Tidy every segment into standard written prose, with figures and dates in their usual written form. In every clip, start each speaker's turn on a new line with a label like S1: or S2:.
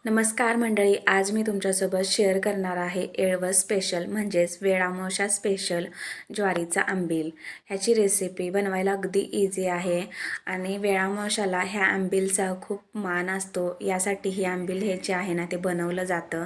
S1: नमस्कार मंडळी, आज मी तुमच्यासोबत शेअर करणार आहे येळवस स्पेशल म्हणजेच वेळामावस्या स्पेशल ज्वारीचा आंबील। ह्याची रेसिपी बनवायला अगदी इझी आहे आणि वेळामावस्याला ह्या आंबीलचा खूप मान असतो, यासाठी ही आंबील हे जे आहे ना ते बनवलं जातं।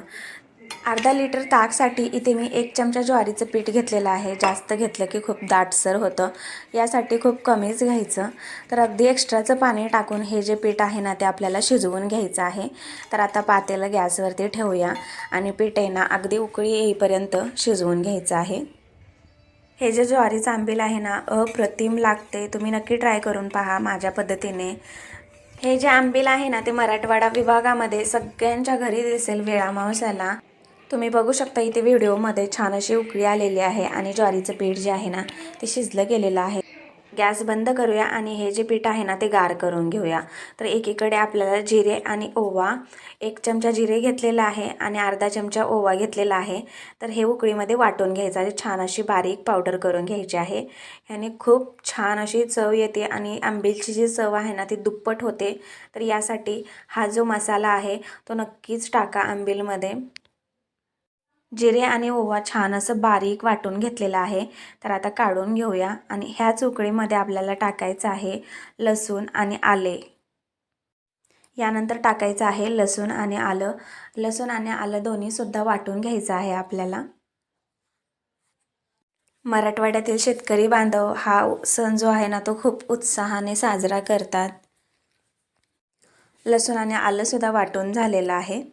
S1: अर्धा लिटर ताकसाठी इथे मी 1 चमचा ज्वारीचं पीठ घेतलेलं आहे। जास्त घेतलं की खूप दाटसर होतं, यासाठी खूप कमीच घ्यायचं। तर अगदी एक्स्ट्राचं पाणी टाकून हे जे पीठ आहे ना ते आपल्याला शिजवून घ्यायचं आहे। तर आता पातेलं गॅसवरती ठेवूया आणि पीठ आहे ना अगदी उकळी येईपर्यंत शिजवून घ्यायचं आहे। हे जे ज्वारीचं आंबील आहे ना अप्रतिम लागते, तुम्ही नक्की ट्राय करून पहा माझ्या पद्धतीने। हे जे आंबील आहे ना ते मराठवाडा विभागामध्ये सगळ्यांच्या घरी दिसेल वेळामावस्याला। तुम्ही बघू शकता इथे व्हिडिओमध्ये छान अशी उकळी आलेली आहे आणि ज्वारीचं पीठ जे आहे ना ते शिजलं गेलेलं आहे। गॅस बंद करूया आणि हे जे पीठ आहे ना ते गार करून घेऊया। तर एकीकडे आपल्याला जिरे आणि ओवा, 1 चमचा जिरे घेतलेला आहे आणि अर्धा चमचा ओवा घेतलेला आहे। तर हे उकळीमध्ये वाटून घ्यायचं आहे, छान अशी बारीक पावडर करून घ्यायची आहे। ह्याने खूप छान अशी चव येते आणि आंबीलची जी चव आहे ना ती दुप्पट होते। तर यासाठी हा जो मसाला आहे तो नक्कीच टाका आंबीलमध्ये। जिरे आणि ओवा छान असं बारीक वाटून घेतलेला आहे। तर आता काढून घेऊया आणि ह्याच उकळीमध्ये आपल्याला टाकायचं आहे लसूण आणि आले। यानंतर टाकायचं आहे लसूण आणि आलं। लसूण आणि आलं दोन्ही सुद्धा वाटून घ्यायचं आहे आपल्याला। मराठवाड्यातील शेतकरी बांधव हा सण जो आहे ना तो खूप उत्साहाने साजरा करतात। लसूण आणि आलं सुद्धा वाटून झालेलं आहे।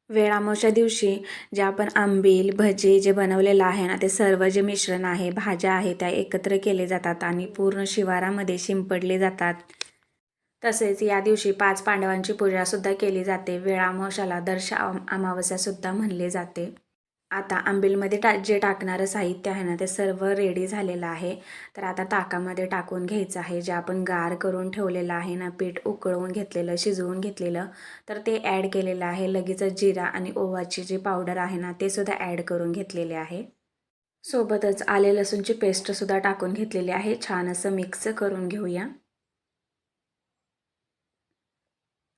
S1: वेळामावस्या दिवशी जे आपण आंबील, भजी जे बनवलेलं आहे ना ते सर्व जे मिश्रण आहे, भाज्या आहेत त्या एकत्र केले जातात आणि पूर्ण शिवारामध्ये शिंपडले जातात। तसेच या दिवशी 5 पांडवांची पूजासुद्धा केली जाते। वेळामावस्याला अमावस्यासुद्धा म्हणले जाते। आता आंबीलमध्ये जे टाकणारं साहित्य आहे ना ते सर्व रेडी झालेलं आहे। तर आता ताकामध्ये टाकून घ्यायचं आहे, जे आपण गार करून ठेवलेलं आहे ना पीठ उकळवून घेतलेलं, शिजवून घेतलेलं, तर ते ॲड केलेलं आहे। लगेचच जिरा आणि ओवाची जी पावडर आहे ना ते सुद्धा ॲड करून घेतलेले आहे। सोबतच आले लसूणची पेस्टसुद्धा टाकून घेतलेली आहे। छान असं मिक्स करून घेऊया।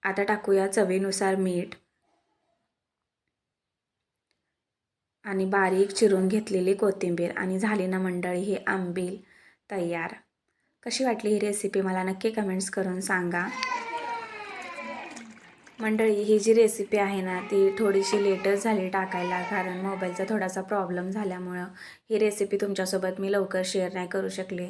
S1: आता टाकूया चवीनुसार मीठ आणि बारीक चिरून घेतलेली कोथिंबीर आणि झाली ना मंडळी ही आंबील तयार। कशी वाटली ही रेसिपी मला नक्की कमेंट्स करून सांगा। मंडळी ही जी रेसिपी आहे ना ती थोडीशी लेटच झाली टाकायला, कारण मोबाईलचा थोडासा प्रॉब्लेम झाल्यामुळं ही रेसिपी तुमच्यासोबत मी लवकर शेअर नाही करू शकले।